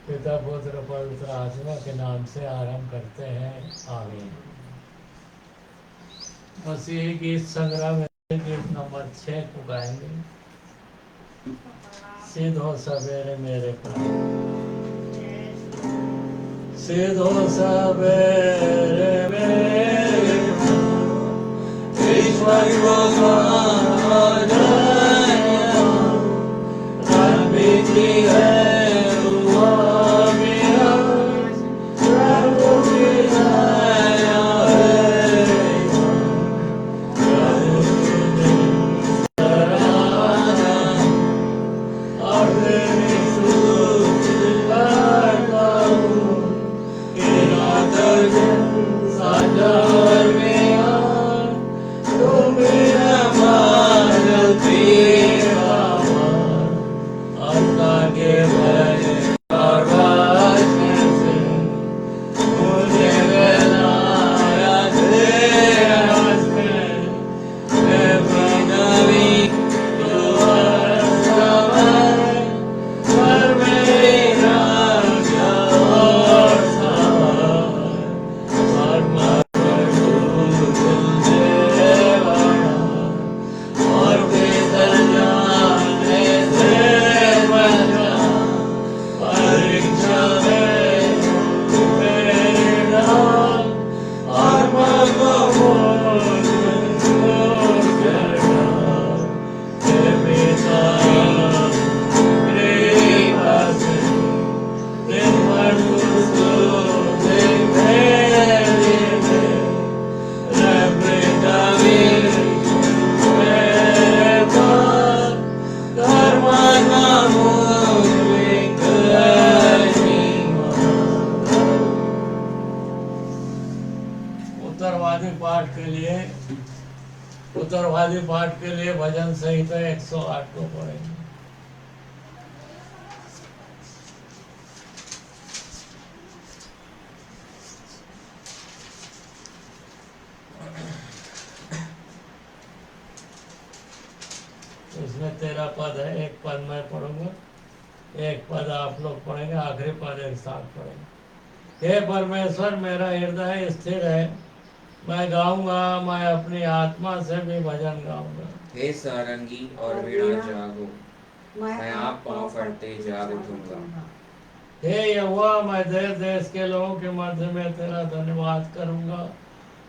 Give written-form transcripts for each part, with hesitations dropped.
पिता पुत्र पवित्र आत्मा के नाम से आरंभ करते हैं। आमीन। मसीही गीत संग्रह में गीत नंबर 6 को गाएंगे। सिद्ध हो सवेरे मेरे प्राण, सिद्ध हो सवेरे मेरे ईश्वर को बीती है उत्तरवादी पाठ के लिए भजन संहिता 108 को पढ़ेंगे। इसमें 13 पद है, एक पद मैं पढ़ूंगा, एक पद आप लोग पढ़ेंगे, आखिरी पद एक साथ पढ़ेंगे। हे परमेश्वर, मेरा हृदय स्थिर है, मैं गाऊंगा, मैं अपनी आत्मा से भी भजन गाऊंगा। हे सारंगी और वीणा जागो, मैं आप पांव फटते जाग उठूंगा। हे यहोवा, मैं देश देश के लोगों के मध्य में तेरा धन्यवाद करूंगा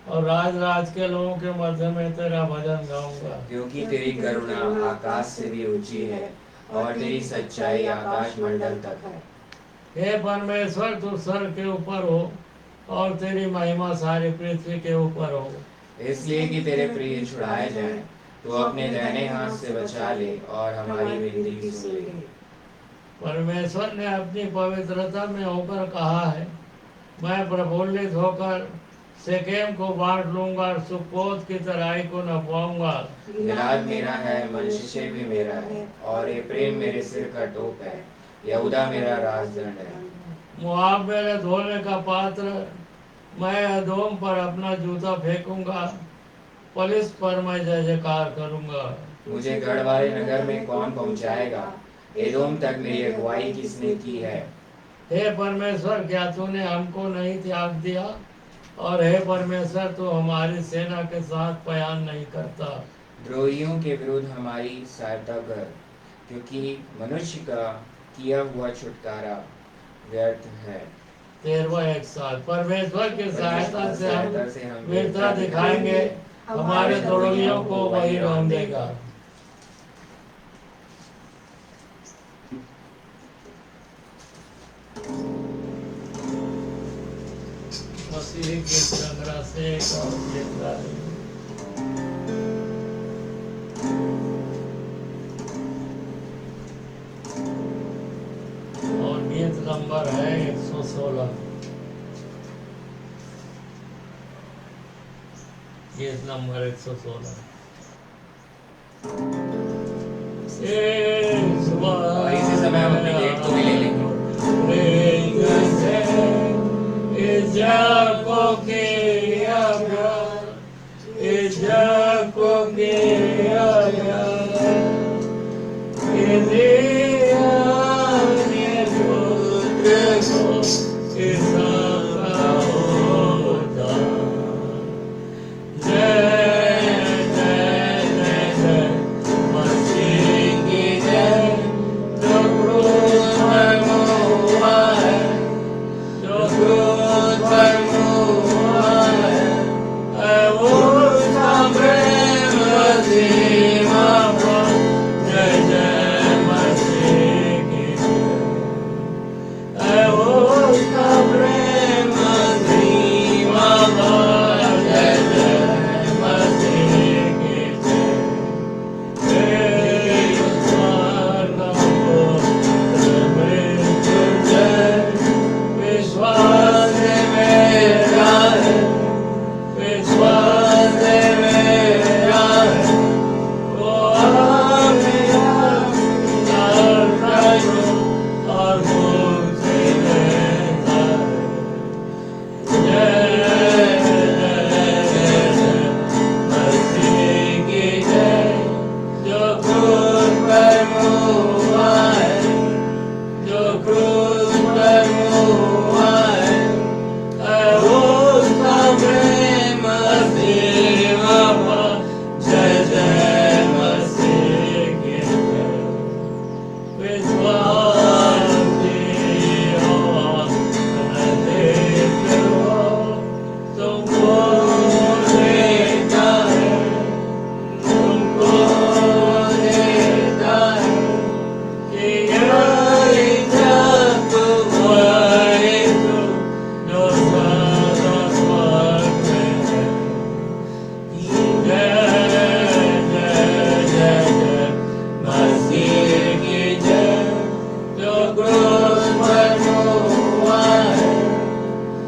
और राज राज के लोगों के मध्य में तेरा भजन गाऊंगा। क्योंकि तेरी करुणा आकाश से भी ऊंची है और तेरी सच्चाई आकाश मंडल तक है। हे परमेश्वर, तू स्वर्ग के ऊपर हो और तेरी महिमा सारी पृथ्वी के ऊपर हो। इसलिए कि तेरे प्रिय छुड़ाए जाएं, तू अपने दाहिने हाथ से बचा ले और हमारी विनती सुन ले। परमेश्वर ने अपनी पवित्रता में होकर कहा है, मैं प्रफुल्लित होकर शेकेम को बांट लूंगा और सुक्कोत की तराई को नपवाऊंगा। गिलाद मेरा है, मनश्शे भी मेरा है और ये प्रेम मेरे सिर का टोप है, यहूदा मेरा राजदंड है। मोआब मेरे धोने का पात्र, मैं एदोम पर अपना जूता फेंकूंगा, पलिस पर मैं जय जयकार करूंगा। मुझे गढ़ वाले नगर में कौन पहुंचाएगा, एदोम तक मेरी अगुवाई किसने की है। हे परमेश्वर, क्या तूने हमको नहीं त्याग दिया, और हे परमेश्वर, तू हमारी सेना के साथ पयान नहीं करता। द्रोहियों के विरुद्ध हमारी सहायता कर, क्योंकि मनुष्य का किया हुआ छुटकारा व्यर्थ है। 13वां एक साथ, परमेश्वर की सहायता से हम वीरता दिखाएंगे, हमारे द्रोहियों को वही रौंदेगा। मसीह के संग्रह से एक और गीत गाएंगे। और गीत नंबर है 116। गीत नंबर 116। और इसी समय हम अपने गेट को भी ले लेंगे। Yeah.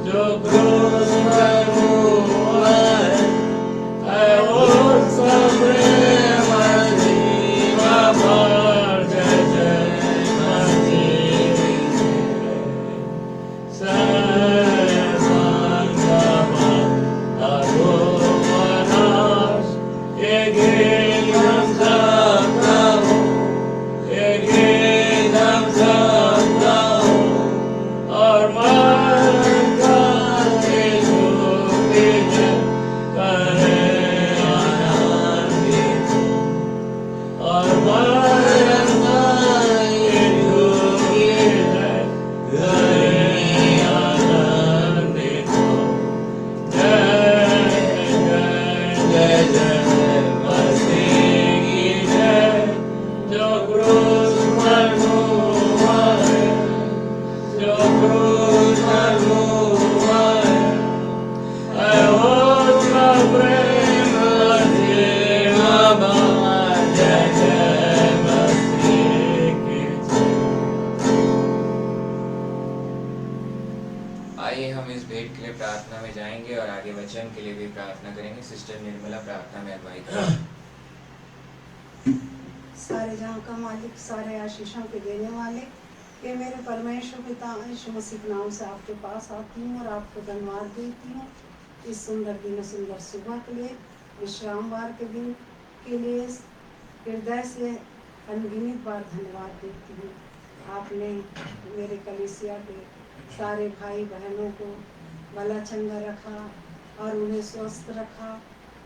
जो क्रूस पर हुआ है उसका प्रेम सीमा पार। जय जय मसीह शैतान का बाधा नाश ये गीत हम सब गाओ, ये गीत हम सब गाओ और मरण का यीशु की जय करे आनंदित और मरण का यीशु की जय करे आनंदित। जय जय जय जय मसीह की जय, जो क्रूस पर हुआ है, जो क्रूस पर हुआ है उसका प्रेम सीमा पार। जय जय मसीह की जय। आइए हम इस भेंट के लिए प्रार्थना में जाएंगे और आगे वचन के लिए भी प्रार्थना करेंगे। सिस्टर निर्मला प्रार्थना में अगुवाई करें। सारे जहाँ का मालिक, सारे आशीषों के देने वाले, ये मेरे परमेश्वर पिता यीशु मसीह के नाम से आपके पास आती हूँ और आपको धन्यवाद देती हूँ इस सुंदर दिन, सुंदर सुबह के लिए, विश्रामवार के दिन के लिए हृदय से अनगिनत बार धन्यवाद देती हूँ। आपने मेरे कलीसिया के सारे भाई बहनों को भला चंगा रखा और उन्हें स्वस्थ रखा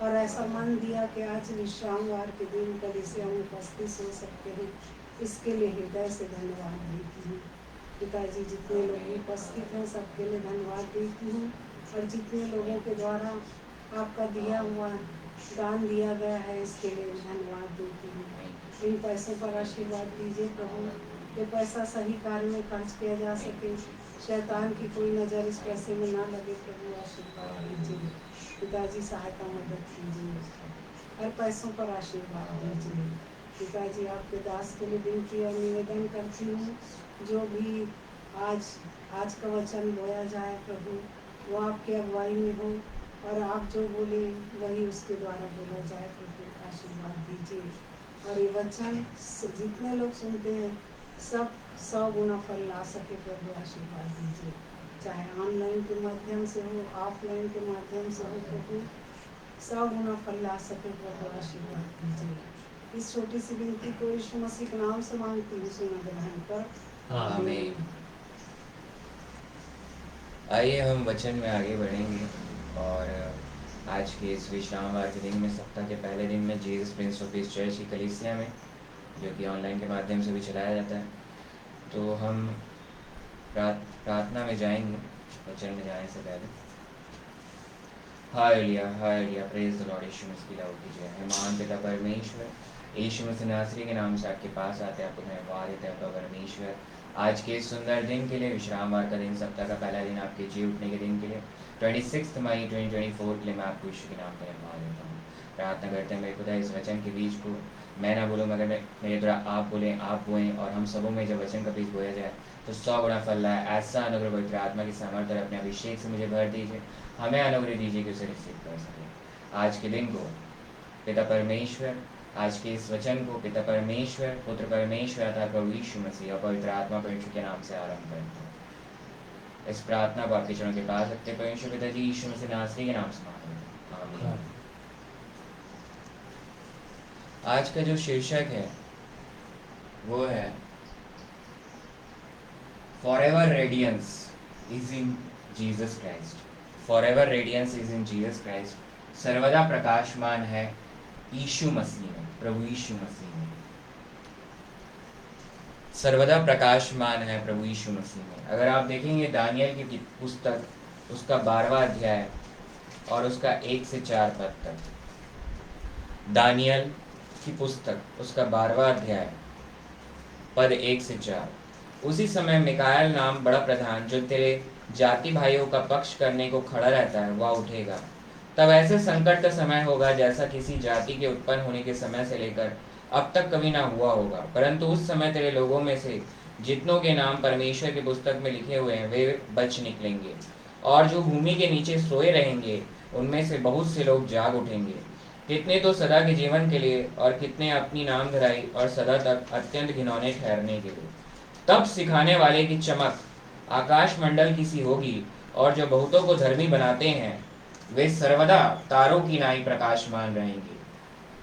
और ऐसा मन दिया कि आज विश्रामवार के दिन कलीसिया में उपस्थित हो सकते हैं। इसके लिए हृदय से धन्यवाद देती हूँ। पिताजी, जितने लोग उपस्थित हैं सबके लिए धन्यवाद देती हूँ और जितने लोगों के द्वारा आपका दिया हुआ दान दिया गया है इसके लिए भी धन्यवाद देती हूँ। इन पैसों पर आशीर्वाद दीजिए प्रभु, ये पैसा सही कार्य में खर्च किया जा सके, शैतान की कोई नज़र इस पैसे में ना लगे। प्रभु आशीर्वाद दीजिए, पिताजी सहायता मदद कीजिए, हर पैसों पर आशीर्वाद दीजिए। पिताजी, आपके दास के लिए विनती और निवेदन करती हूँ, जो भी आज का वचन बोया जाए प्रभु, वो आपकी अगुवाई में हो और आप जो बोले वही उसके द्वारा बोला जाए। प्रभु आशीर्वाद दीजिए और ये वचन जितने लोग सुनते हैं सब 100 गुना फल ला सके। प्रभु आशीर्वाद दीजिए, चाहे ऑनलाइन के माध्यम से हो, ऑफलाइन के माध्यम से हो, प्रभु 100 गुना फल ला सके। प्रभु आशीर्वाद दीजिए। इस छोटी सी विनती को यीशु मसीह के नाम से मांगती हूँ, सुना ग्रहण कर। आमीन। आइए हम वचन में आगे बढ़ेंगे और आज के इस विश्रामवार के दिन में, सप्ताह के पहले दिन में, Jesus Prince of peace church की कलीसिया में, जो कि ऑनलाइन के माध्यम से भी चलाया जाता है, तो हम प्रार्थना में जाएंगे वचन में जाने से पहले। Hallelujah, hallelujah, praise the lord. Yeshu Masih की लाउड कीजिए। हे महान पिता परमेश्वर, यीशु मसीह नासरी के नाम से आपके पास आते हैं, आपको धन्यवाद देते हैं पिता परमेश्वर, आज के इस सुंदर दिन के लिए, विश्रामवार का दिन, सप्ताह का पहला दिन, आपके जी उठने के दिन के लिए, 26 मई 2024 के लिए मैं आपको यीशु के नाम पर धन्यवाद देता हूँ। प्रार्थना करते हैं मेरे खुदा इस वचन के बीज को मैं ना बोलूँ मगर मेरे द्वारा आप बोलें, आप बोएं और हम सबों में जब वचन का बीज बोया जाए तो 100 गुना फल लाए। ऐसा अनुग्रह पवित्र आत्मा की सामर्थ्य और अपने अभिषेक से मुझे भर दीजिए, हमें अनुग्रह दीजिए कि उसे रिसीव कर सके। आज के दिन को पिता परमेश्वर, आज के इस वचन को पिता परमेश्वर, पुत्र परमेश्वर अर्थात प्रभु यीशु मसीह और पवित्र आत्मा परमेश्वर के नाम से आरंभ करते हैं। इस प्रार्थना को आपके चरणों के पास रखते परमेश्वर पिता जी यीशु मसीह नासरी के नाम से मांगते हैं, आमीन। आज का जो शीर्षक है वो है forever radiance is in Jesus Christ. Forever radiance is in Jesus Christ. सर्वदा प्रकाशमान है यीशु मसीह में, प्रभु यीशु मसीह में। सर्वदा प्रकाशमान है प्रभु यीशु मसीह में। अगर आप देखेंगे दानियल की पुस्तक, उसका 12वां अध्याय और उसका 1 से 4 पद तक, दानियल की पुस्तक उसका 12वां अध्याय पद 1 से 4, उसी समय मिकाएल नाम बड़ा प्रधान जो तेरे जाति भाइयों का पक्ष करने को खड़ा रहता है वह उठेगा। तब ऐसे संकट का समय होगा जैसा किसी जाति के उत्पन्न होने के समय से लेकर अब तक कभी ना हुआ होगा, परंतु उस समय तेरे लोगों में से जितनों के नाम परमेश्वर की पुस्तक में लिखे हुए हैं वे बच निकलेंगे। और जो भूमि के नीचे सोए रहेंगे उनमें से बहुत से लोग जाग उठेंगे। कितने तो सदा के जीवन के लिए और कितने अपनी नाम धराई और सदा तक अत्यंत घिनौने ठहरने के लिए। तब सिखाने वाले की चमक आकाश मंडल की सी होगी, और जो बहुतों को धर्मी बनाते हैं वे सर्वदा तारों की नाई प्रकाशमान रहेंगे।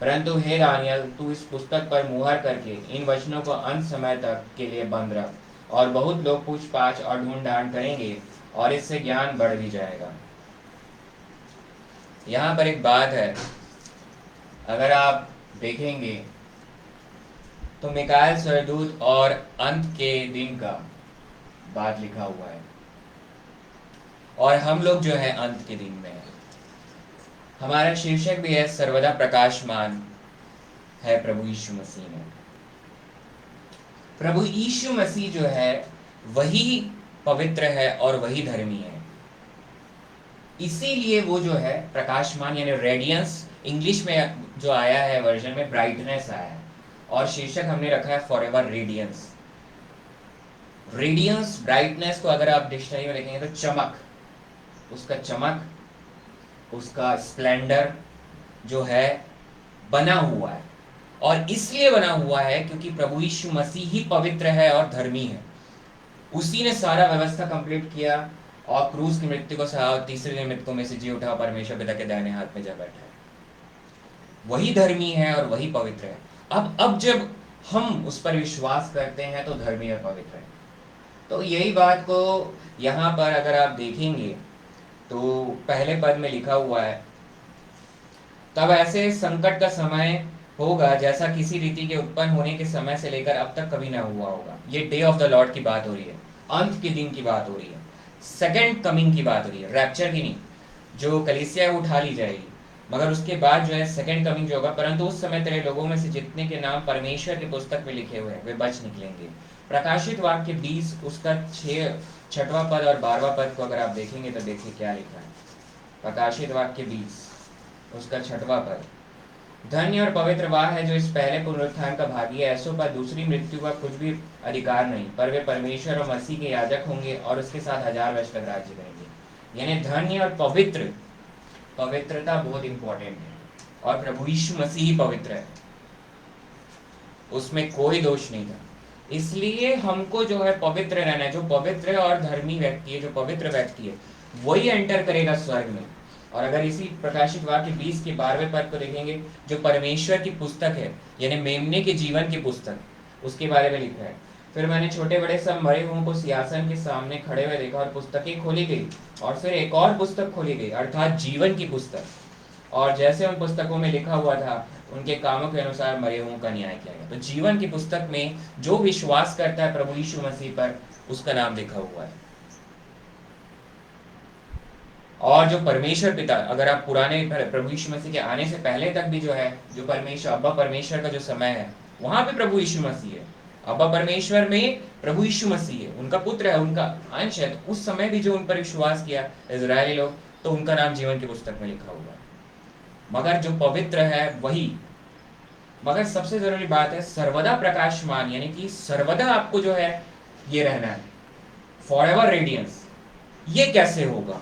परंतु हे दानियल, तू इस पुस्तक पर मुहर करके इन वचनों को अंत समय तक के लिए बंद रख, और बहुत लोग पूछताछ और ढूंढ ढांड करेंगे और इससे ज्ञान बढ़ भी जाएगा। यहाँ पर एक बात है, अगर आप देखेंगे तो मिकाएल स्वर्गदूत और अंत के दिन का बात लिखा हुआ है, और हम लोग जो है अंत के दिन में है। हमारा शीर्षक भी है सर्वदा प्रकाशमान है प्रभु यीशु मसीह में। प्रभु यीशु मसीह जो है वही पवित्र है और वही धर्मी है, इसीलिए वो जो है प्रकाशमान यानी रेडियंस, इंग्लिश में जो आया है वर्जन में ब्राइटनेस आया है, और शीर्षक हमने रखा है फॉरएवर रेडियंस। रेडियंस, ब्राइटनेस को अगर आप डिक्शनरी में देखेंगे तो चमक, उसका चमक, उसका स्प्लेंडर जो है बना हुआ है, और इसलिए बना हुआ है क्योंकि प्रभु यीशु मसीह ही पवित्र है और धर्मी है। उसी ने सारा व्यवस्था कंप्लीट किया और क्रूस की मृत्यु को सहा और तीसरे दिन मृतकों में से जी उठा, परमेश्वर पिता के दाहिने हाथ में जा बैठा है। वही धर्मी है और वही पवित्र है। अब जब हम उस पर विश्वास करते हैं तो धर्मी और पवित्र है। तो यही बात को यहाँ पर अगर आप देखेंगे तो पहले पद में लिखा हुआ है, तब ऐसे संकट का समय होगा जैसा किसी रीति के उत्पन्न होने के समय से लेकर अब तक कभी ना हुआ होगा। ये डे ऑफ द लॉर्ड की बात हो रही है, अंत के दिन की बात हो रही है, सेकंड कमिंग की बात हो रही है, रैप्चर की नहीं। जो कलीसिया उठा ली जाएगी, मगर उसके बाद जो है सेकंड कमिंग जो होगा, परंतु उस समय तेरे लोगों में से जितने के नाम परमेश्वर की पुस्तक में लिखे हुए हैं वे बच निकलेंगे। प्रकाशित वाक्य 20 उसका 6वां पद और 12वां पद को अगर आप देखेंगे तो देखिए क्या लिखा है। प्रकाशित वाक्य 20 उसका 6वां पद, धन्य और पवित्र वह है जो इस पहले पुनरुत्थान का भागी है, ऐसों पर दूसरी मृत्यु का कुछ भी अधिकार नहीं, पर वे परमेश्वर और मसीह के याजक होंगे और उसके साथ 1000 वर्ष तक राज्य करेंगे। यानी धन्य और पवित्र, पवित्रता बहुत इंपॉर्टेंट है, और प्रभु यीशु मसीह पवित्र है, उसमें कोई दोष नहीं था। इसलिए हमको जो है पवित्र रहना है। जो पवित्र और धर्मी व्यक्ति है, जो पवित्र व्यक्ति है, वही एंटर करेगा स्वर्ग में। और अगर इसी प्रकाशित वाक्य 20 के 12वें पद को देखेंगे, जो परमेश्वर की पुस्तक है यानी मेमने के जीवन की पुस्तक, उसके बारे में लिखा है, फिर मैंने छोटे बड़े सब मरे हुओं को सिंहासन के सामने खड़े हुए देखा, और पुस्तकें खोली गई, और फिर एक और पुस्तक खोली गई अर्थात जीवन की पुस्तक, और जैसे उन पुस्तकों में लिखा हुआ था उनके कामों के अनुसार मरे हुओं का न्याय किया गया। तो जीवन की पुस्तक में जो विश्वास करता है प्रभु यीशु मसीह पर, उसका नाम लिखा हुआ है। और जो परमेश्वर पिता, अगर आप पुराने प्रभु यीशु मसीह के आने से पहले तक भी जो है, जो परमेश्वर अब्बा परमेश्वर का जो समय है, वहां पे प्रभु यीशु मसीह है। अब्बा परमेश्वर में प्रभु यीशु मसीह है, उनका पुत्र है, उनका अंश है। तो उस समय भी जो उन पर विश्वास किया इजरायली लोग, तो उनका नाम जीवन की पुस्तक में लिखा हुआ है। मगर जो पवित्र है वही, मगर सबसे जरूरी बात है सर्वदा प्रकाशमान, यानी कि सर्वदा आपको जो है ये रहना है, फॉरएवर रेडियंस। ये कैसे होगा,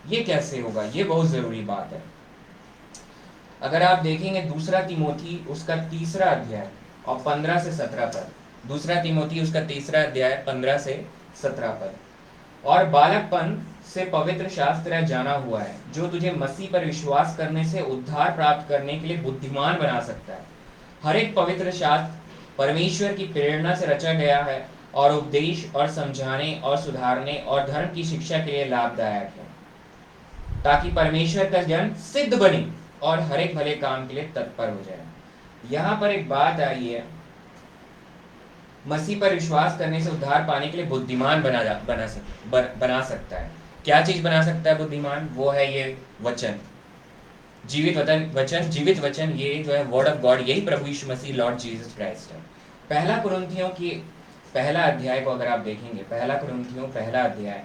ये कैसे होगा, ये बहुत जरूरी बात है। अगर आप देखेंगे दूसरा तिमोथी उसका 3रा अध्याय और 15 से 17 पद, दूसरा तिमोथी उसका 3रा अध्याय 15 से 17 पद, और बालकपन से पवित्र शास्त्र जाना हुआ है, जो तुझे मसीह पर विश्वास करने से उद्धार प्राप्त करने के लिए बुद्धिमान बना सकता है। हर एक पवित्र शास्त्र परमेश्वर की प्रेरणा से रचा गया है और उपदेश और समझाने और सुधारने और धर्म की शिक्षा के लिए लाभदायक है, ताकि परमेश्वर का जन सिद्ध बने और हर एक भले काम के लिए तत्पर हो जाए। यहाँ पर एक बात आई है, मसीह पर विश्वास करने से उद्धार पाने के लिए बुद्धिमान बना सकता है। क्या चीज बना सकता है बुद्धिमान? वो है ये वचन, जीवित वचन, जीवित वचन, ये जो है वर्ड ऑफ गॉड, यही प्रभु यीशु मसीह लॉर्ड जीसस क्राइस्ट है। पहला कुरिन्थियों की पहला अध्याय को अगर आप देखेंगे, पहला कुरिन्थियों पहला अध्याय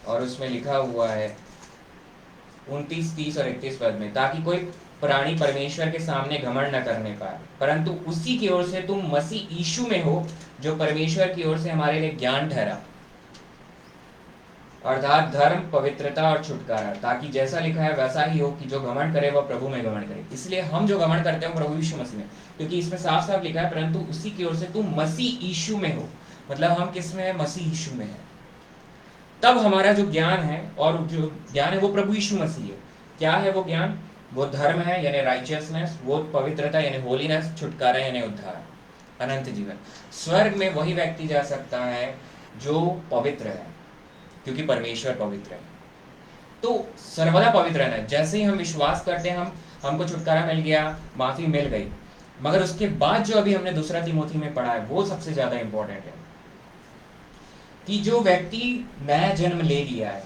और उसमें लिखा हुआ है 29, 30 और 31 पद में, ताकि कोई प्राणी परमेश्वर के सामने घमंड न करने पाए, परंतु उसी की ओर से तुम मसीह यीशु में हो, जो परमेश्वर की ओर से हमारे लिए ज्ञान ठहरा, अर्थात धर्म, पवित्रता और छुटकारा, ताकि जैसा लिखा है वैसा ही हो कि जो घमंड करे वह प्रभु में घमंड करे। इसलिए हम जो घमंड करते हैं प्रभु यीशु मसीह में, क्योंकि इसमें साफ साफ लिखा है परंतु उसी की ओर से तुम मसीह यीशु में हो, मतलब हम किस में है? मसीह यीशु में है। तब हमारा जो ज्ञान है, और जो ज्ञान है वो प्रभु यीशु मसीह है। क्या है वो ज्ञान? वो धर्म है यानी राइचियसनेस, वो पवित्रता यानी होलीनेस, छुटकारा यानी उद्धार, अनंत जीवन। स्वर्ग में वही व्यक्ति जा सकता है जो पवित्र है, क्योंकि परमेश्वर पवित्र है। तो सर्वदा पवित्र रहना है। जैसे ही हम विश्वास करते हैं, हमको छुटकारा मिल गया, माफी मिल गई, मगर उसके बाद जो अभी हमने दूसरा तिमोथी में पढ़ा है वो सबसे ज्यादा इंपॉर्टेंट है कि जो व्यक्ति नया जन्म ले लिया है,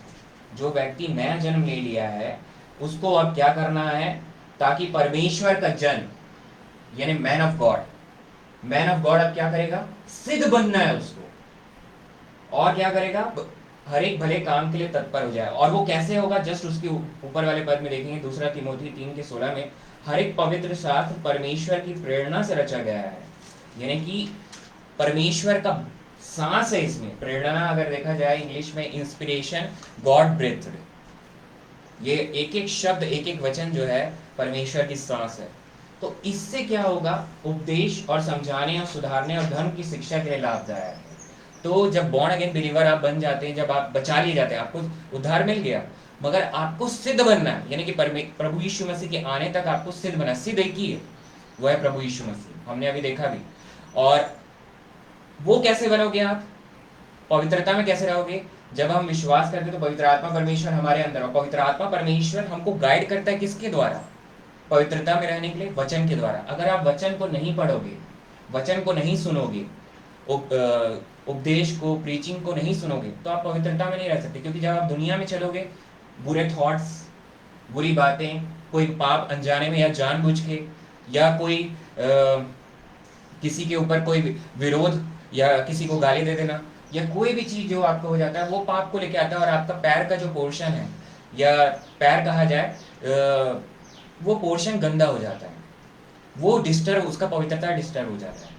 जो व्यक्ति नया जन्म ले लिया है, उसको अब क्या करना है? ताकि परमेश्वर का जन यानी मैन ऑफ गॉड अब क्या करेगा? सिद्ध बनना है उसको। और क्या करेगा? हर एक भले काम के लिए तत्पर हो जाए। और वो कैसे होगा? जस्ट उसके ऊपर वाले पद में देखेंगे, दूसरा तिमोथी 3:16 में, हर एक पवित्र शास्त्र परमेश्वर की प्रेरणा से रचा गया है, यानी कि परमेश्वर का सांस है इसमें। प्रेरणा अगर देखा जाए इंग्लिश में इंस्पिरेशन, गॉड ब्रेथ्ड, ये एक एक शब्द, एक एक वचन जो है परमेश्वर की सांस है। तो इससे क्या होगा? उपदेश और समझाने और सुधारने और धर्म की शिक्षा के लिए लाभदायक है। तो जब बॉर्न अगेन बिलीवर आप बन जाते हैं, जब आप बचा लिए जाते हैं, आपको उद्धार मिल गया, मगर आपको सिद्ध बनना है, यानी कि प्रभु यीशु मसीह के आने तक आपको सिद्ध बनना। सिद्ध एक ही है, वो है प्रभु यीशु मसीह, हमने अभी देखा भी। और वो कैसे बनोगे आप? पवित्रता में कैसे रहोगे? जब हम विश्वास करते हैं तो पवित्र आत्मा परमेश्वर हमारे अंदर, और पवित्र आत्मा परमेश्वर हमको गाइड करता है किसके द्वारा? पवित्रता में रहने के लिए वचन के द्वारा। अगर आप वचन को नहीं पढ़ोगे, वचन को नहीं सुनोगे, उपदेश को, प्रीचिंग को नहीं सुनोगे, तो आप पवित्रता में नहीं रह सकते। क्योंकि जब आप दुनिया में चलोगे, बुरे थॉट्स, बुरी बातें, कोई पाप अनजाने में या जानबूझ के, या कोई किसी के ऊपर कोई विरोध, या किसी को गाली दे देना, या कोई भी चीज जो आपको हो जाता है, वो पाप को लेके आता है। और आपका पैर का जो पोर्शन है, या पैर कहा जाए, वो पोर्शन गंदा हो जाता है, वो डिस्टर्ब, उसका पवित्रता डिस्टर्ब हो जाता है।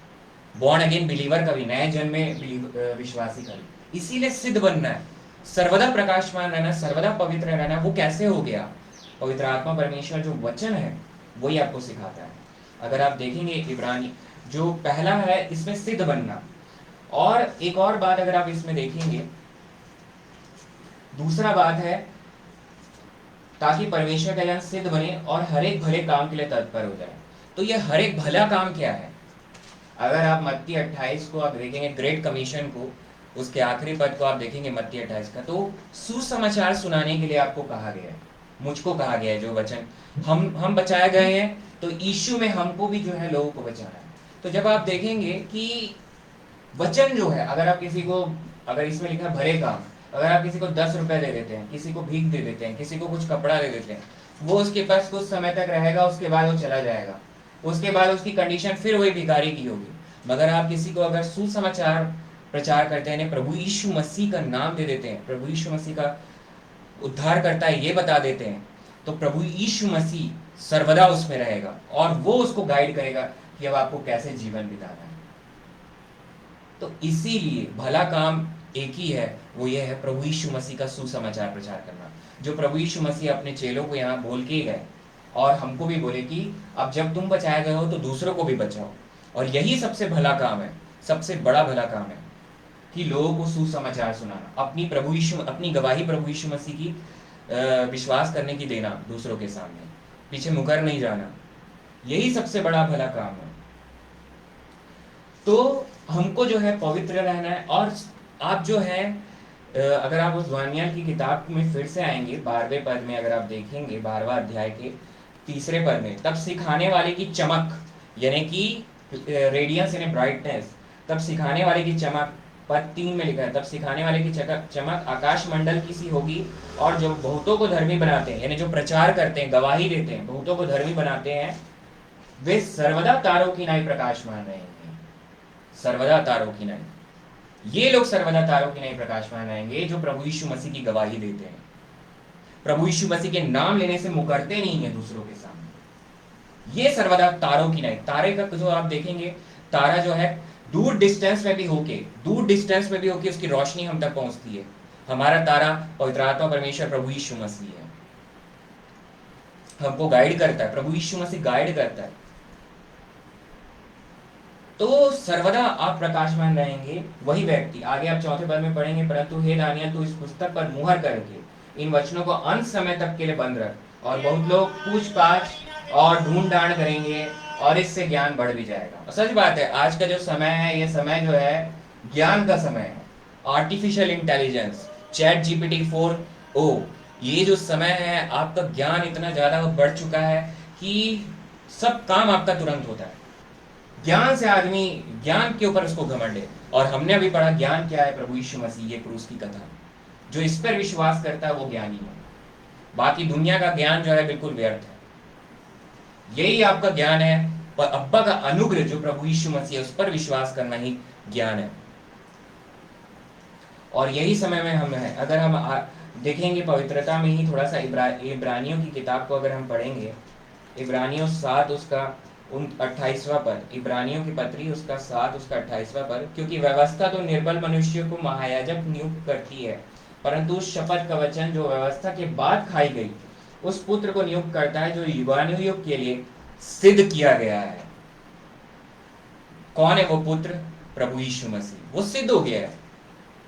बॉर्न अगेन बिलीवर का भी, नए जन्म में विश्वासी का भी। इसीलिए सिद्ध बनना है, सर्वदा प्रकाशमान रहना, सर्वदा पवित्र रहना। वो कैसे हो गया? पवित्र आत्मा परमेश्वर जो वचन है वही आपको सिखाता है। अगर आप देखेंगे इब्रानी जो पहला है, इसमें सिद्ध बनना। और एक और बात अगर आप इसमें देखेंगे, दूसरा बात है ताकि परमेश्वर का जन सिद्ध बने और हर एक भले काम के लिए तत्पर हो जाए। तो ये हर एक भला काम क्या है? अगर आप मत्ती 28 को आप देखेंगे, ग्रेट कमीशन को, उसके आखिरी पद को आप देखेंगे मत्ती 28 का, तो सुसमाचार सुनाने के लिए आपको कहा गया है, मुझको कहा गया है। जो वचन हम बचाए गए हैं, तो यीशु में हमको भी जो है लोगों को बचाना है। तो जब आप देखेंगे कि वचन जो है, अगर आप किसी को, अगर इसमें लिखा है भले काम, अगर आप किसी को 10 रुपए दे देते हैं, किसी को भीख दे देते हैं, किसी को कुछ कपड़ा दे देते हैं, वो उसके पास कुछ समय तक रहेगा, उसके बाद वो चला जाएगा, उसके बाद उसकी कंडीशन फिर वही भिखारी की होगी। मगर आप किसी को अगर सुसमाचार प्रचार करते हैं, प्रभु यीशु मसीह का नाम दे देते हैं, प्रभु यीशु मसीह का उद्धार करता है ये बता देते हैं, तो प्रभु यीशु मसीह सर्वदा उसमें रहेगा और वो उसको गाइड करेगा कि अब आपको कैसे जीवन बिताना है। तो इसीलिए भला काम एक ही है, वो ये है प्रभु यीशु मसीह का सुसमाचार प्रचार करना, जो प्रभु यीशु मसीह अपने चेलों को यहाँ बोल के गए और हमको भी बोले कि अब जब तुम बचाए गए हो तो दूसरों को भी बचाओ। और यही सबसे भला काम है, सबसे बड़ा भला काम है कि लोगों को सुसमाचार सुनाना, अपनी गवाही प्रभु यीशु मसीह की विश्वास करने की देना दूसरों के सामने, पीछे मुकर नहीं जाना, यही सबसे बड़ा भला काम है। तो हमको जो है पवित्र रहना है। और आप जो है अगर आप उस दानियेल की किताब में फिर से आएंगे 12वें पद में, अगर आप देखेंगे 12वां अध्याय के 3रे पद में, तब सिखाने वाले की चमक यानी कि रेडियंस यानी ब्राइटनेस, तब सिखाने वाले की चमक, पद 3 में लिखा है, तब सिखाने वाले की चमक आकाश मंडल की सी होगी, और जो बहुतों को धर्मी बनाते हैं, यानी जो प्रचार करते हैं, गवाही देते हैं, बहुतों को धर्मी बनाते हैं, वे सर्वदा तारों की नाई प्रकाशमान रहेंगे। सर्वदा तारों की नाई, ये लोग सर्वदा तारों की नाई प्रकाशमान रहेंगे जो प्रभु यीशु मसीह की गवाही देते हैं, प्रभु यीशु मसीह के नाम लेने से मुकरते नहीं है दूसरों के सामने। ये सर्वदा तारों की नहीं, तारे का जो आप देखेंगे, तारा जो है दूर डिस्टेंस में भी होके उसकी रोशनी हम तक पहुंचती है। हमारा तारा पवित्र आत्मा परमेश्वर प्रभु यीशु मसीह है, हमको गाइड करता है, प्रभु यीशु मसीह गाइड करता है। तो सर्वदा आप प्रकाशमान रहेंगे। वही व्यक्ति, आगे आप चौथे पद में पढ़ेंगे, परंतु हे दानियल तू इस पुस्तक पर मुहर करके इन वचनों को अंत समय तक के लिए बंद रख, और बहुत लोग पूछ-पाछ और ढूंढ डांड करेंगे और इससे ज्ञान बढ़ भी जाएगा। और सच बात है, आज का जो समय है, ये समय जो है ज्ञान का समय है। Artificial intelligence, chat GPT 4o, ये जो समय है, आपका ज्ञान इतना ज्यादा बढ़ चुका है कि सब काम आपका तुरंत होता है। ज्ञान से आदमी, ज्ञान के ऊपर उसको घमंड है। और हमने अभी पढ़ा ज्ञान क्या है, प्रभु यीशु मसीह, ये क्रूस की कथा। जो इस पर विश्वास करता है वो ज्ञानी है, बाकी दुनिया का ज्ञान जो है बिल्कुल व्यर्थ है। यही आपका ज्ञान है, पर अब्बा का अनुग्रह जो प्रभु यीशु मसीह है, उस पर विश्वास करना ही ज्ञान है। और यही समय में हम है, अगर हम देखेंगे पवित्रता में ही थोड़ा सा इब्रानियों की किताब को अगर हम पढ़ेंगे, इब्रानियों 7 उसका 28वां पद, इब्रानियों की पत्री उसका 7 उसका 28वां पद, क्योंकि व्यवस्था तो निर्बल मनुष्य को महायाजक नियुक्त करती है, परंतु उस शपथ का वचन जो व्यवस्था के बाद खाई गई, उस पुत्र को नियुक्त करता है जो युगानुयुग के लिए सिद्ध किया गया है। कौन है वो पुत्र? प्रभु यीशु मसीह, वो सिद्ध हो गया है।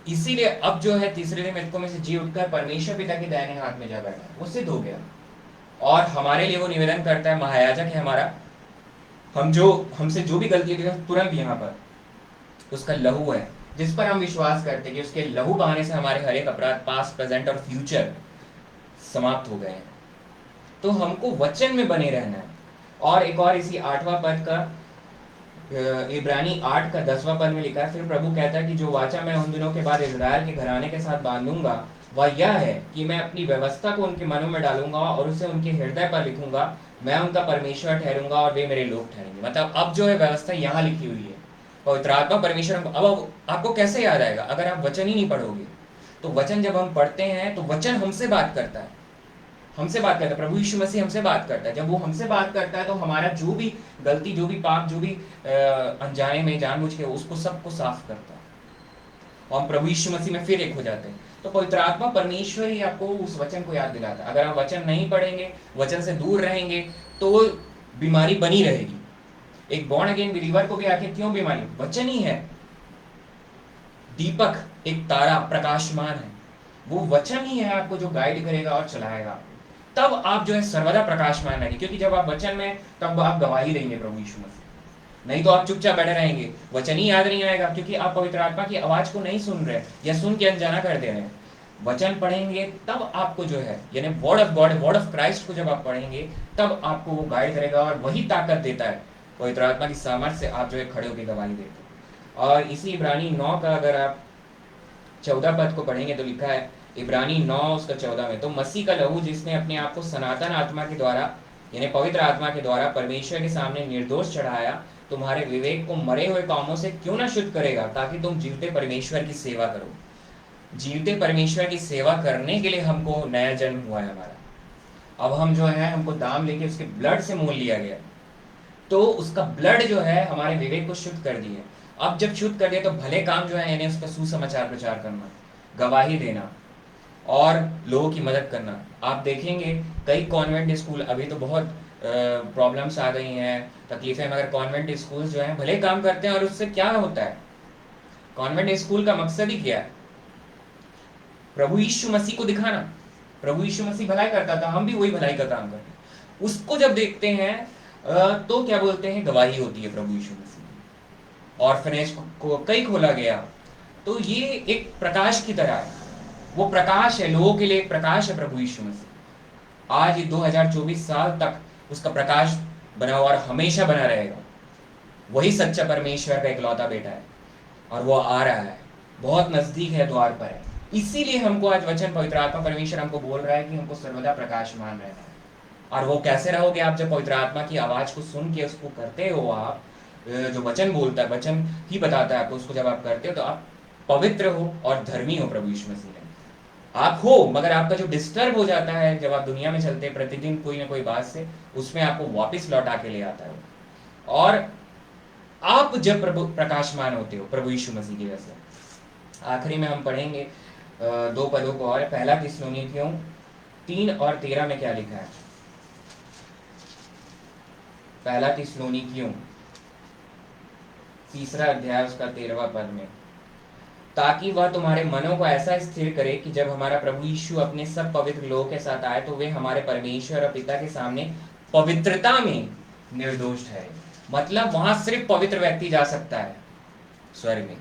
इसीलिए अब जो है तीसरे दिन मृतकों में से जी उठकर परमेश्वर पिता के दाहिने हाथ में जा बैठा है, वो सिद्ध हो गया। और हमारे लिए वो निवेदन करता है, महायाजक है हमारा, हमसे जो भी गलती है तुरंत यहाँ पर उसका लहू है, जिस पर हम विश्वास करते हैं कि उसके लहू बहाने से हमारे हर एक अपराध पास्ट, प्रेजेंट और फ्यूचर समाप्त हो गए हैं। तो हमको वचन में बने रहना है। और एक और इसी 8वां पद का, इब्रानी 8 का 10वां पद में लिखा है, फिर प्रभु कहता है कि जो वाचा मैं उन दिनों के बाद इजराइल के घराने के साथ बांधूंगा वह यह है कि मैं अपनी व्यवस्था को उनके मनों में डालूंगा और उसे उनके हृदय पर लिखूंगा। मैं उनका परमेश्वर ठहरूंगा और वे मेरे लोग ठहरेंगे। मतलब अब जो है व्यवस्था यहाँ लिखी हुई है, पवित्र आत्मा परमेश्वर। अब आपको कैसे याद आएगा अगर आप वचन ही नहीं पढ़ोगे? तो वचन जब हम पढ़ते हैं तो वचन हमसे बात करता है, प्रभु यीशु मसीह हमसे बात करता है। जब वो हमसे बात करता है तो हमारा जो भी गलती, जो भी पाप, जो भी अनजाने में जानबूझ के, उसको सबको साफ करता है और हम प्रभु यीशु मसीह में फिर एक हो जाते हैं। तो पवित्र आत्मा परमेश्वर ही आपको उस वचन को याद दिलाता है। अगर आप वचन नहीं पढ़ेंगे, वचन से दूर रहेंगे, तो बीमारी बनी रहेगी। एक बॉर्न अगेन बिलीवर को भी आखिर क्यों बीमारी? वचन ही है दीपक, एक तारा प्रकाशमान है, वो वचन ही है आपको जो गाइड करेगा और चलाएगा। तब आप जो है सर्वदा प्रकाशमान रहेंगे, क्योंकि जब आप वचन में, तब आप गवाही देंगे प्रभु यीशु मसीह। नहीं तो आप चुपचाप बैठे रहेंगे, वचन ही याद नहीं आएगा, क्योंकि आप पवित्र आत्मा की आवाज को नहीं सुन रहे या सुन के अनजाना कर दे रहे हैं। वचन पढ़ेंगे तब आपको जो है, यानी word of God, word of Christ को जब आप पढ़ेंगे तब आपको वो गाइड करेगा और वही ताकत देता है, पवित्र आत्मा की सामर्थ्य से आप जो है खड़े होकर गवाही देते हैं। और इसी इब्रानी 9 का अगर आप 14 पद को पढ़ेंगे तो लिखा है, इब्रानी 9 उसका 14 में, तो मसीह का लहू जिसने अपने आप को सनातन आत्मा के द्वारा, यानी पवित्र आत्मा के द्वारा परमेश्वर के सामने निर्दोष चढ़ाया, तुम्हारे विवेक को मरे हुए कामों से क्यों ना शुद्ध करेगा, ताकि तुम जीवते परमेश्वर की सेवा करो। जीवते परमेश्वर की सेवा करने के लिए हमको नया जन्म हुआ है हमारा। अब हम जो है, हमको दाम लेके उसके ब्लड से मोल लिया गया, तो उसका ब्लड जो है हमारे विवेक को शुद्ध कर दिए। अब जब शुद्ध कर दिया तो भले काम जो है, यानी उसका सुसमाचार प्रचार करना, गवाही देना और लोगों की मदद करना। आप देखेंगे कई कॉन्वेंट स्कूल, अभी तो बहुत प्रॉब्लम्स आ गई हैं, तकलीफें, मगर कॉन्वेंट स्कूल जो हैं भले काम करते हैं। और उससे क्या होता है? कॉन्वेंट स्कूल का मकसद ही क्या है? प्रभु यीशु मसीह को दिखाना। प्रभु यीशु मसीह भलाई करता था, हम भी वही भलाई का काम करते हैं। उसको जब देखते हैं तो क्या बोलते हैं, गवाही होती है प्रभु यीशु मसीह। ऑर्फनेज को कई खोला गया, तो ये एक प्रकाश की तरह है। वो प्रकाश है, लोगों के लिए एक प्रकाश है प्रभु यीशु मसीह। आज 2024 साल तक उसका प्रकाश बना हुआ और हमेशा बना रहेगा। वही सच्चा परमेश्वर का इकलौता बेटा है और वो आ रहा है, बहुत नजदीक है, द्वार पर है। इसीलिए हमको आज वचन, पवित्र आत्मा परमेश्वर हमको बोल रहा है कि हमको सर्वदा प्रकाशमान रहना है। और वो कैसे रहोगे आप? जब पवित्र आत्मा की आवाज को सुन के उसको करते हो, आप जो वचन बोलता है, वचन ही बताता है आपको, उसको जब आप करते हो तो आप पवित्र हो और धर्मी हो प्रभु यीशु मसीह में। आप हो, मगर आपका जो डिस्टर्ब हो जाता है जब आप दुनिया में चलते हैं प्रतिदिन कोई ना कोई बात से, उसमें आपको वापस लौटा के ले आता है। और आप जब प्रभु प्रकाशमान होते हो प्रभु यीशु मसीह की वजह से। आखिरी में हम पढ़ेंगे 2 पदों को और, पहला थिस्सलुनीकियों 3 और 13 में क्या लिखा है। पहला थिस्सलुनीकियों 3 अध्याय उसका 13वां पद में, ताकि वह तुम्हारे मनों को ऐसा स्थिर करे कि जब हमारा प्रभु यीशु अपने सब पवित्र लोगों के साथ आए तो वे हमारे परमेश्वर और पिता के सामने पवित्रता में निर्दोष ठहरे। मतलब वहां सिर्फ पवित्र व्यक्ति जा सकता है स्वर्ग में,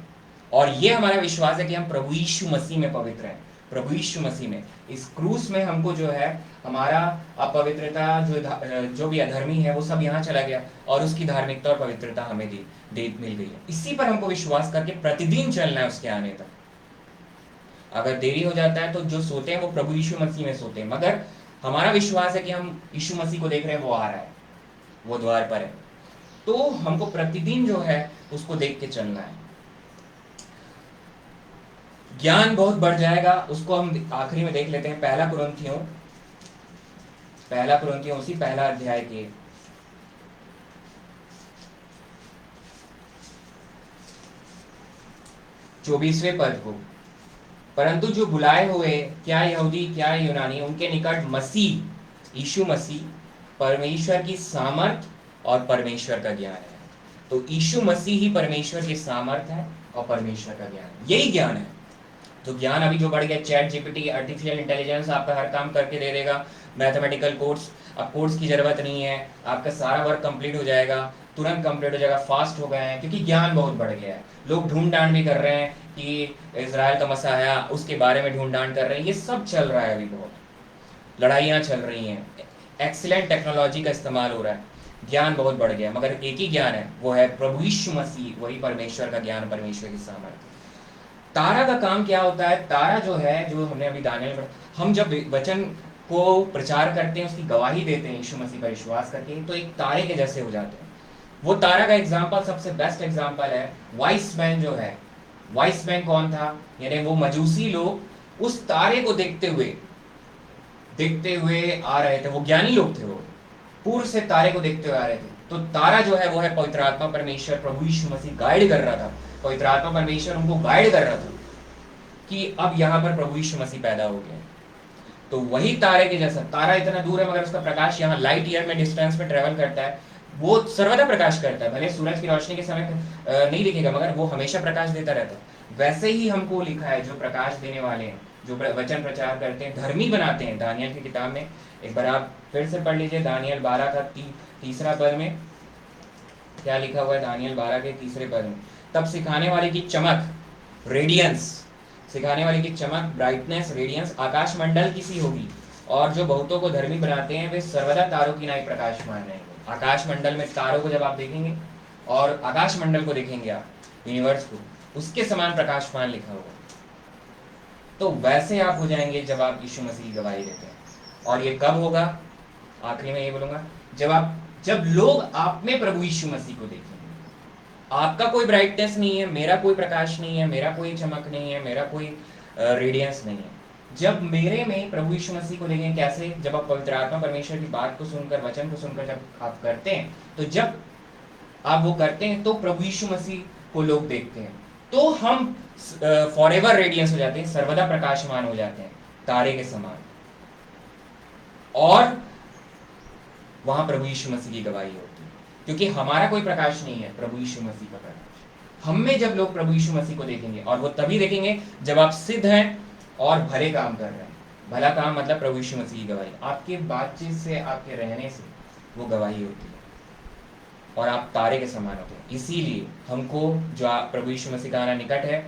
और ये हमारा विश्वास है कि हम प्रभु यीशु मसीह में पवित्र हैं। प्रभु यीशु मसीह में इस क्रूस में हमको जो है हमारा अपवित्रता जो भी अधर्मी है वो सब यहाँ चला गया, और उसकी धार्मिकता और पवित्रता हमें दे मिल गई है। इसी पर हमको विश्वास करके प्रतिदिन चलना है उसके आने तक। अगर देरी हो जाता है तो जो सोते हैं वो प्रभु यीशु मसीह में सोते हैं, मगर हमारा विश्वास है कि हम यीशु मसीह को देख रहे हैं, वो आ रहा है, वो द्वार पर है, तो हमको प्रतिदिन जो है उसको देख के चलना है। ज्ञान बहुत बढ़ जाएगा, उसको हम आखिरी में देख लेते हैं। पहला कुरिन्थियों उसी पहला अध्याय के 24वें पद को, परंतु जो बुलाए हुए क्या यहूदी क्या यूनानी, उनके निकट मसीह यीशु मसीह परमेश्वर की सामर्थ और परमेश्वर का ज्ञान है। तो यीशु मसीह ही परमेश्वर की सामर्थ है और परमेश्वर का ज्ञान है, यही ज्ञान है। तो ज्ञान अभी जो बढ़ गया, चैट जीपीटी, आर्टिफिशियल इंटेलिजेंस आपका हर काम करके दे देगा, मैथमेटिकल कोर्स, अब कोर्स की जरूरत नहीं है, आपका सारा वर्क कंप्लीट हो जाएगा, तुरंत कंप्लीट हो जाएगा, फास्ट हो गए हैं, क्योंकि ज्ञान बहुत बढ़ गया है। लोग ढूंढ डांड भी कर रहे हैं कि इजराइल का मसाया, उसके बारे में ढूंढ डांड कर रहे हैं, ये सब चल रहा है, अभी बहुत लड़ाइयाँ चल रही हैं, एक्सीलेंट टेक्नोलॉजी का इस्तेमाल हो रहा है, ज्ञान बहुत बढ़ गया, मगर एक ही ज्ञान है, वो है प्रभु यीशु मसीह, वही परमेश्वर का ज्ञान, परमेश्वर की सामर्थ्य। तारा का काम क्या होता है? तारा जो है, जो हमने अभी दानियल में, हम जब वचन को प्रचार करते हैं, उसकी गवाही देते हैं यीशु मसीह पर विश्वास करके, तो एक तारे के जैसे हो जाते हैं। वो तारा का एग्जाम्पल, सबसे बेस्ट एग्जाम्पल है वाइस मैन जो है। वाइस मैन कौन था? यानी वो मजूसी लोग उस तारे को देखते हुए आ रहे थे, वो ज्ञानी लोग थे, वो पूर्व से तारे को देखते हुए आ रहे थे। तो तारा जो है वो है पवित्र आत्मा परमेश्वर, प्रभु यीशु मसीह गाइड कर रहा था, पवित्र आत्मा परमेश्वर उनको गाइड कर रहा था कि अब यहाँ पर प्रभु यीशु मसीह पैदा हो गए। तो वही तारे के जैसा, तारा इतना दूर है मगर उसका प्रकाश यहाँ लाइट ईयर में डिस्टेंस में ट्रेवल करता है, वो सर्वदा प्रकाश करता है, भले सूरज की रोशनी के समय नहीं दिखेगा मगर वो हमेशा प्रकाश देता रहता है। वैसे ही हमको लिखा है, जो प्रकाश देने वाले हैं, जो वचन प्रचार करते हैं, धर्मी बनाते हैं। दानियल की किताब में एक बार आप फिर से पढ़ लीजिए, दानियल 12 का 3 पद में क्या लिखा हुआ है? दानियल 12 के 3 पद में, तब सिखाने वाले की चमक, रेडियंस, सिखाने वाले की चमक, ब्राइटनेस, रेडियंस आकाश मंडल की सी होगी, और जो बहुतों को धर्मी बनाते हैं वे सर्वदा तारों की नाई प्रकाशमान रहेंगे। आकाश मंडल में तारों को जब आप देखेंगे और आकाश मंडल को देखेंगे, आप यूनिवर्स को, उसके समान प्रकाशमान लिखा होगा। तो वैसे आप हो जाएंगे जब आप यीशु मसीह की गवाही देते हैं। और ये कब होगा? आखिरी में ये बोलूंगा, जब लोग आप में प्रभु यीशु मसीह को देखेंगे। आपका कोई ब्राइटनेस नहीं है, मेरा कोई प्रकाश नहीं है, मेरा कोई चमक नहीं है, मेरा कोई रेडियंस नहीं है। जब मेरे में प्रभु यीशु मसीह को देखेंगे, कैसे? जब आप पवित्र आत्मा परमेश्वर की बात को सुनकर, वचन को सुनकर जब आप करते हैं, तो जब आप वो करते हैं तो प्रभु यीशु मसीह को लोग देखते हैं, तो हम फॉरएवर रेडियंस हो जाते हैं, सर्वदा प्रकाशमान हो जाते हैं, तारे के समान। और वहां प्रभु यीशु मसीह की गवाही होती है, क्योंकि हमारा कोई प्रकाश नहीं है, प्रभु यीशु मसीह का प्रकाश। हम में जब लोग प्रभु यीशु मसीह को देखेंगे, और वो तभी देखेंगे जब आप सिद्ध हैं और भले काम कर रहे हैं। भला काम मतलब प्रभु यीशु मसीह की गवाही, आपके बातचीत से, आपके रहने से वो गवाही होती है, और आप तारे के समान होते हैं। इसीलिए हमको जो प्रभु यीशु मसीह का आना निकट है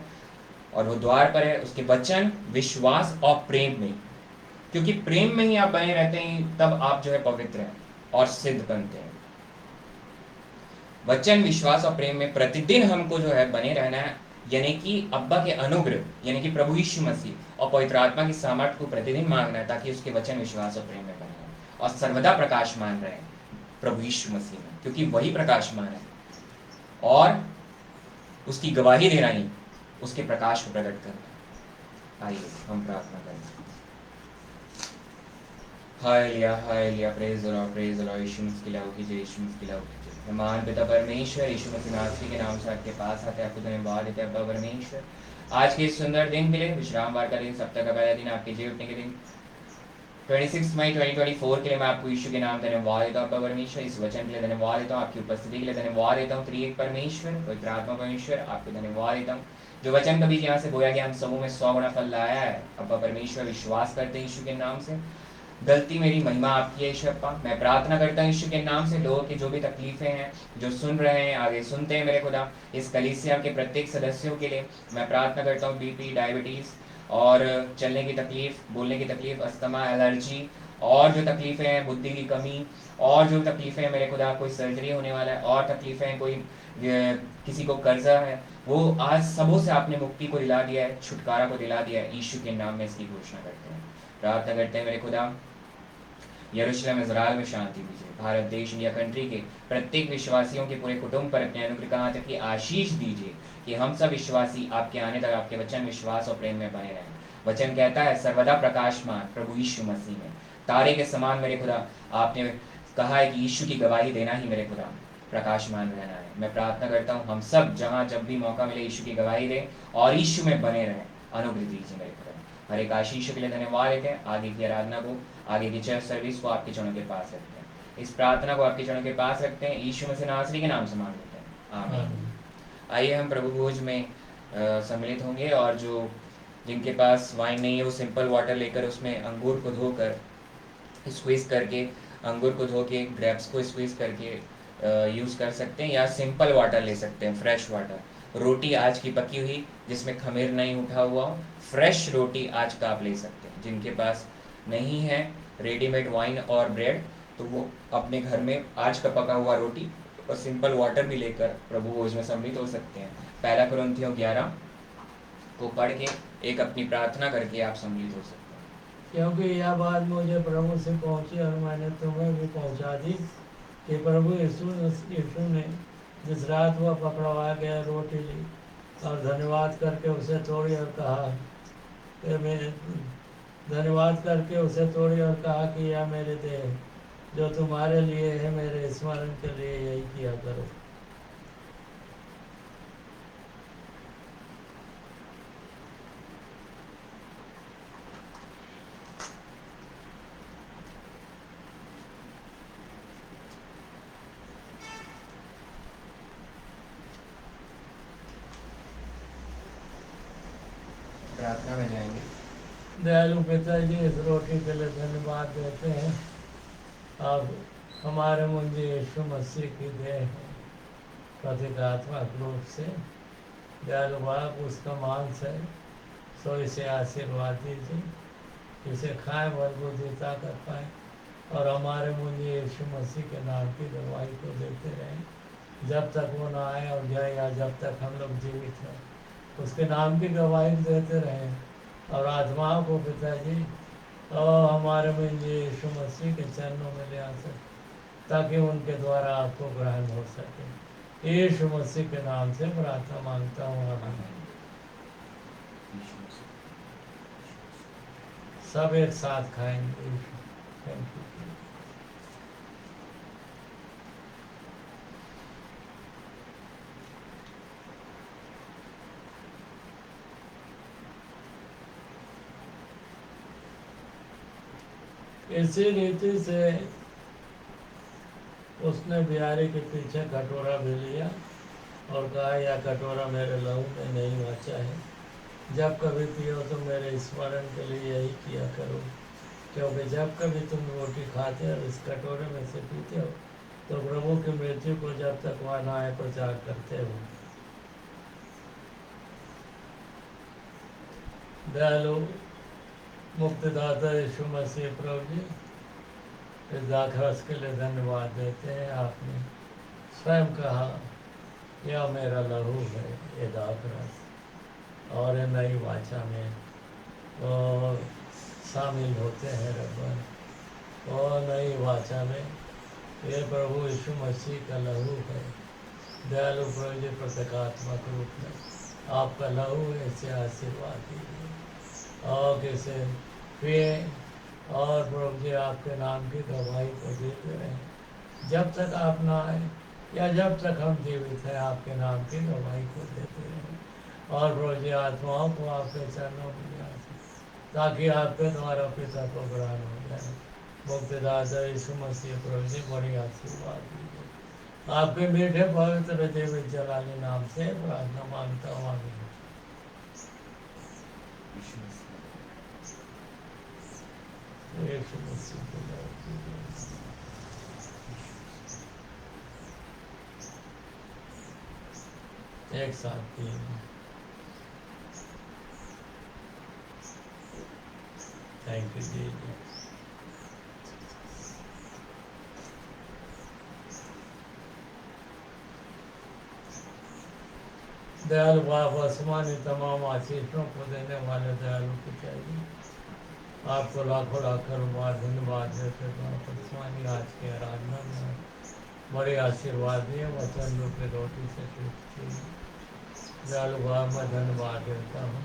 और वो द्वार पर है, उसके वचन, विश्वास और प्रेम में, क्योंकि प्रेम में ही आप बने रहते हैं, तब आप जो है पवित्र हैं और सिद्ध बनते हैं। वचन, विश्वास और प्रेम में प्रतिदिन हमको जो है बने रहना है, यानी कि अब्बा के अनुग्रह, यानी कि प्रभु यीशु मसीह और पवित्र आत्मा की सामर्थ को प्रतिदिन मांगना है, ताकि उसके वचन, विश्वास और प्रेम में बने रहें और सर्वदा प्रकाशमान रहे प्रभु यीशु मसीह में, क्योंकि वही प्रकाशमान है, और उसकी गवाही देना ही उसके प्रकाश को प्रकट करना। आइए हम प्रार्थना करें। Hallelujah praise the lord, praise the lord. Yeshu Masih की लाओ कीजिए, यीशु मसीह की लाओ कीजिए। महान पिता परमेश्वर, यीशु मसीह नासरी के नाम से आपके पास आते हैं, आपको धन्यवाद देते हैं अब्बा परमेश्वर, आज के इस सुंदर दिन के लिए, विश्रामवार का दिन, सप्ताह का पहला दिन, आपके जी उठने के दिन 26 मई 2024 के लिए मैं आपको यीशु के नाम धन्यवाद देता हूँ अब्बा परमेश्वर। इस वचन के लिए धन्यवाद देता हूँ, आपकी उपस्थिति के लिए धन्यवाद देता हूँ। त्रिएक परमेश्वर, पवित्र आत्मा परमेश्वर, आपको धन्यवाद देता हूँ जो वचन कभी यहाँ से बोया गया हम सबों में 100 गुना फल लाया है अब्बा परमेश्वर। विश्वास करते हैं यीशु के नाम से, गलती मेरी महिमा आपकी है यीशु अप्पा। मैं प्रार्थना करता हूँ यीशु के नाम से, लोगों की जो भी तकलीफें हैं, जो सुन रहे हैं, आगे सुनते हैं मेरे खुदा, इस कलीसिया के प्रत्येक सदस्यों के लिए मैं प्रार्थना करता हूँ। बीपी, डायबिटीज़ और चलने की तकलीफ, बोलने की तकलीफ, अस्थमा, एलर्जी और जो तकलीफें हैं, बुद्धि की कमी और जो तकलीफें हैं मेरे खुदा, कोई सर्जरी होने वाला है और तकलीफें हैं, कोई किसी को कर्जा है, वो आज सबों से आपने मुक्ति को दिला दिया है, छुटकारा को दिला दिया है। यीशु के नाम में इसकी घोषणा करते हैं, प्रार्थना करते हैं मेरे खुदा। यरूशलेम इज़राइल में शांति दीजिए, भारत देश इंडिया कंट्री के प्रत्येक विश्वासियों के पूरे कुटुंब पर अपने अनुग्रह कहाँ तक की आशीष दीजिए कि हम सब विश्वासी आपके आने तक आपके वचन, विश्वास और प्रेम में बने रहें। वचन कहता है सर्वदा प्रकाशमान प्रभु यीशु मसीह में तारे के समान मेरे खुदा, आपने कहा है कि यीशु की गवाही देना ही मेरे खुदा प्रकाशमान रहना है। मैं प्रार्थना करता हूँ हम सब जहाँ जब भी मौका मिले यीशु की गवाही दें और यीशु में बने रहें। अनुग्रह दीजिए मेरे खुदा। हर एक आशीष के लिए धन्यवाद देते हैं। आगे की आराधना को, आगे की चर्च सर्विस को आपके चरणों के पास रखते हैं, इस प्रार्थना को आपके चरणों के पास रखते हैं, यीशु मसीह नासरी के नाम से मांग लेते हैं, आमीन। आइए हम प्रभु भोज में सम्मिलित होंगे और जो जिनके पास वाइन नहीं है वो सिंपल वाटर लेकर उसमें अंगूर को धोकर स्क्वीज करके, अंगूर को धो के ग्रेप्स को स्क्वीज करके यूज़ कर सकते हैं, या सिंपल वाटर ले सकते हैं, फ्रेश वाटर। रोटी आज की पकी हुई जिसमें खमीर नहीं उठा हुआ हो, फ्रेश रोटी आज का आप ले सकते हैं। जिनके पास नहीं है रेडीमेड वाइन और ब्रेड, तो वो अपने घर में आज का पका हुआ रोटी और सिंपल वाटर भी लेकर प्रभु भोज में सम्मिलित हो सकते हैं। पहला कुरिन्थियों 11 को पढ़ के एक अपनी प्रार्थना करके आप सम्मिलित हो सकते हैं। क्योंकि यह बात मुझे प्रभु से पहुंची और मैंने तुम्हें भी पहुंचा दी कि प्रभु यीशु ने जिस रात वह पकड़वाया गया रोटी ली और धन्यवाद करके उसे तोड़ी और कहा कि मैं धन्यवाद करके उसे तोड़ी और कहा कि यह मेरे देह जो तुम्हारे लिए है, मेरे स्मरण के लिए यही किया करो। प्रार्थना में जाएंगे। दयालु पिताजी, इस रोटी के लिए धन्यवाद देते हैं। अब हमारे मुंजी यीशु मसीह की देह है, प्रतीकात्मक रूप से दयालु बाप उसका मांस है, सो इसे आशीर्वाद दीजिए, इसे खाएं, भरपूर ताकत पाए और हमारे मुंजी यीशु मसीह के नाम की दवाई को देते रहें जब तक वो ना आए और जाए, या जब तक हम लोग जीवित हैं उसके नाम की गवाही देते रहें। और आत्माओं को पिताजी और हमारे में यीशु मसीह के चरणों में ले आ सके ताकि उनके द्वारा आपको ग्रहण हो सके। यीशु मसीह के नाम से प्रार्थना मांगता हूँ, आमीन। सब एक साथ खाएंगे। Thank you. इसी रीति से उसने बिहारी के पीछे कटोरा भी लिया और कहा, यह कटोरा मेरे लहू में नहीं बचा है, जब कभी पियो तो मेरे स्मरण के लिए यही किया करो। क्योंकि जब कभी तुम रोटी खाते और इस कटोरे में से पीते हो तो प्रभु की मृत्यु को जब तक वह न आए प्रचार करते हो। दयालु मुक्तिदाता यीशु मसीह प्रभु जी, इस दाखरस के लिए धन्यवाद देते हैं। आपने स्वयं कहा, यह मेरा लहू है, ये दाखरस, और ये नई वाचा में और शामिल होते हैं रब्बा, और नई वाचा में ये प्रभु यीशु मसीह का लहू है। दयालु प्रभु जी, प्रतीकात्मक रूप में आपका लहू है, इसे आशीर्वाद दीजिए। और किसे पिए और प्रभु जी आपके नाम की गवाही को देते रहें जब तक आप ना आए या जब तक हम जीवित हैं आपके नाम की गवाही को देते रहें और प्रभु जी आत्माओं को आपके चरणों में ले आते ताकि आपके द्वारा पिता को ग्रहण हो जाए। मुक्तिदाता यीशु मसीह प्रभु जी बड़ी आशीर्वाद दीजिए आपके मीठे पवित्र जीवित जलाली नाम से प्रार्थना मांगता हूँ आमीन। यीशु मसीह यीशु मसीह के नाम से। एक साथ तीन थैंक यू जी। दयालु बाप आसमानी तमाम आशीषों को देने वाले दयालु को चाहिए आपको लाखों लाख बार धन्यवाद देते बाप आसमानी आज के आराधना में बड़े आशीर्वाद दिए वचन रूपी रोटी से खींची दयालु बाप मैं धन्यवाद देता हूँ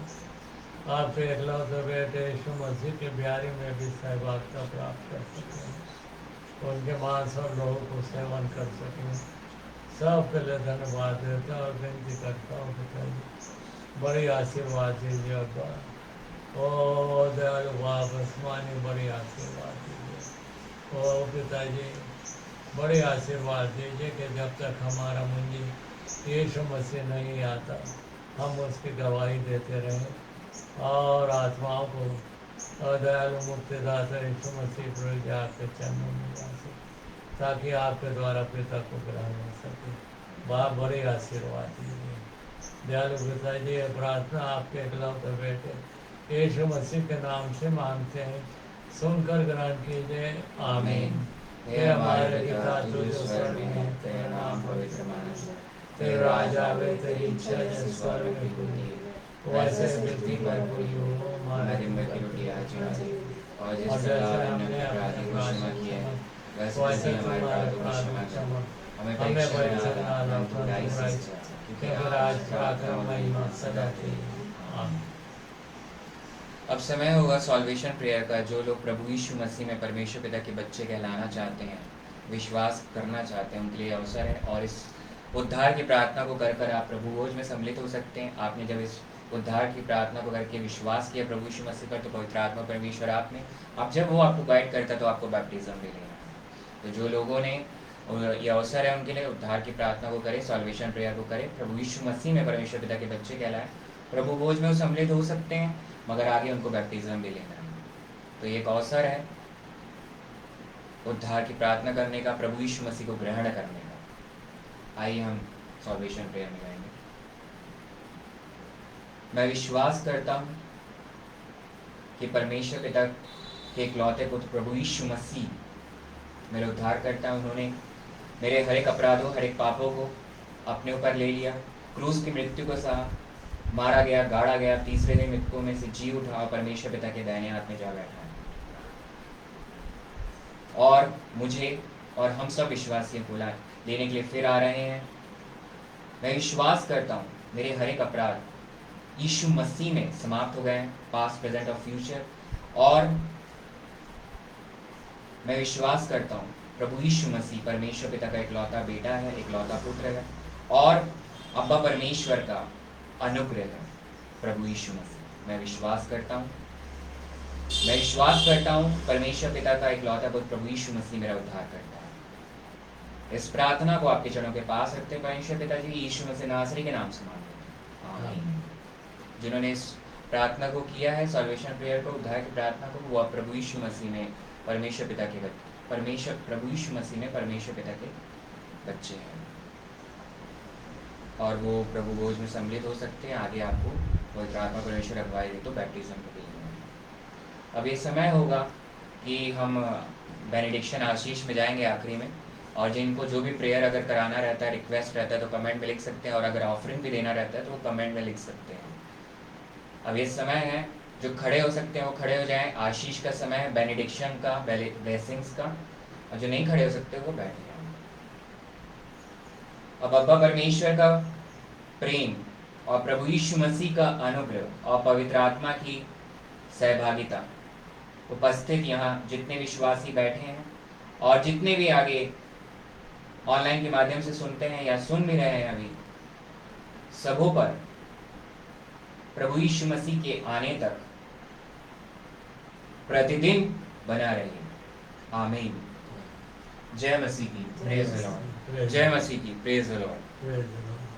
आपके इकलौते बेटे यीशु मसीह के ब्यारी में भी सहभागिता प्राप्त कर सकें उनके मांस और लोगों को सेवन कर सकें सबके लिए धन्यवाद देता और विनती करता हूँ पिताजी बड़ी आशीर्वाद दीजिए अब्बा ओ दयालु बाप आसमानी बड़ी आशीर्वाद दीजिए ओ पिताजी बड़ी आशीर्वाद दीजिए कि जब तक हमारा मुंजी यीशु मसीह नहीं आता हम उसकी गवाही देते रहें और आत्माओं को और दयालु मुक्तिदाता यीशु मसीह प्रभु आपके चरणों में जा सके ताकि आपके द्वारा पिता को ग्रहण हो सके बाप बड़े आशीर्वाद दीजिए दयालु पिता जी ये प्रार्थना आपके इकलौते बेटे यीशु मसीह के नाम से मांगते हैं सुनकर ग्रहण कीजिए आमीन। हे हमारे पिता तू जो स्वर्ग में है तेरा नाम पवित्र माना जाए तेरा राज आवे तेरी इच्छा जैसे स्वर्ग में पूरी वैसे पृथ्वी पर पूरी हो हमारे दिन की रोटी आज हमारी और जिस प्रकार हमने अपराधी को क्षमा किया है वैसे हमारे अपराधों को क्षमा कर हमें परीक्षा में न डालना बुराई से बचा क्योंकि राज पराक्रम महिमा सदा तेरी आमीन। अब समय होगा सॉल्वेशन प्रेयर का। जो लोग प्रभु यीशु मसीह में परमेश्वर पिता के बच्चे कहलाना चाहते हैं विश्वास करना चाहते हैं उनके लिए अवसर है और इस उद्धार की प्रार्थना को कर आप प्रभु भोज में सम्मिलित हो सकते हैं। आपने जब इस उद्धार की प्रार्थना को करके विश्वास किया प्रभु यीशु मसीह पर तो पवित्र आत्मा परमेश्वर आप में आप जब वो आपको गाइड करता तो आपको बैप्टिज्म भी लेना है। तो जो लोगों ने ये अवसर है उनके लिए उद्धार की प्रार्थना को करें सॉल्वेशन प्रेयर को करें प्रभु यीशु मसीह में परमेश्वर पिता के बच्चे कहलाए प्रभु भोज में वो सम्मिलित हो सकते हैं मगर आगे उनको बैप्टिज्म भी लेना है। तो ये एक अवसर है उद्धार की प्रार्थना करने का प्रभु यीशु मसीह को ग्रहण करने का। आइए हम सॉल्वेशन प्रेयर में गाएंगे। मैं विश्वास करता हूँ कि परमेश्वर पिता के इकलौते पुत्र प्रभु यीशु मसीह मेरे उद्धार करता है। उन्होंने मेरे हर एक अपराधों हर एक पापों को अपने ऊपर ले लिया क्रूस की मृत्यु को सहा मारा गया गाड़ा गया तीसरे दिन मृतकों में से जी उठा और परमेश्वर पिता के दाहिने हाथ में जा बैठा है और मुझे और हम सब विश्वासियों को लेने के लिए फिर आ रहे हैं। मैं विश्वास करता हूँ मेरे हर एक अपराध यीशु मसीह में समाप्त हो गए हैं पास्ट प्रेजेंट और फ्यूचर और मैं विश्वास करता हूँ प्रभु यीशु मसीह परमेश्वर पिता का इकलौता बेटा है इकलौता पुत्र है और अब्बा परमेश्वर का अनुग्रह है प्रभु यीशु मसीह। मैं विश्वास करता हूँ परमेश्वर पिता का इकलौता पुत्र प्रभु यीशु मसीह मेरा उद्धार करता है। इस प्रार्थना को आपके चरणों के पास रखते परमेश्वर पिता जी यीशु मसीह नासरी के नाम से मांगते हैं आमीन। जिन्होंने इस प्रार्थना को किया है सॉल्वेशन प्रेयर को उद्धार की प्रार्थना को वो प्रभु यीशु मसीह में परमेश्वर पिता के प्रभु यीशु मसीह में परमेश्वर पिता के बच्चे हैं और वो प्रभु भोज में सम्मिलित हो सकते हैं। आगे आपको पवित्र आत्मा परमेश्वर अगुवाई दे तो बैप्टिज्म को भी। अब ये समय होगा कि हम बेनेडिक्शन आशीष में जाएंगे आखिरी में और जिनको जो भी प्रेयर अगर कराना रहता है रिक्वेस्ट रहता है तो कमेंट में लिख सकते हैं और अगर ऑफरिंग भी देना रहता है तो वो कमेंट में लिख सकते हैं। अब ये समय है जो खड़े हो सकते हैं वो खड़े हो जाएं। आशीष का समय है बेनेडिक्शन का ब्लेसिंग्स का और जो नहीं खड़े हो सकते वो बैठ जाएं। अब अब्बा परमेश्वर का प्रेम और प्रभु यीशु मसीह का अनुग्रह और पवित्र आत्मा की सहभागिता। उपस्थित यहाँ जितने विश्वासी बैठे हैं और जितने भी आगे ऑनलाइन के माध्यम से सुनते हैं या सुन भी रहे हैं अभी, सबों पर प्रभु यीशु मसीह के आने तक प्रतिदिन बना रहे। आमीन। जय मसीह की, प्रेज द लॉर्ड। जय मसीह की, praise the Lord. Praise the Lord.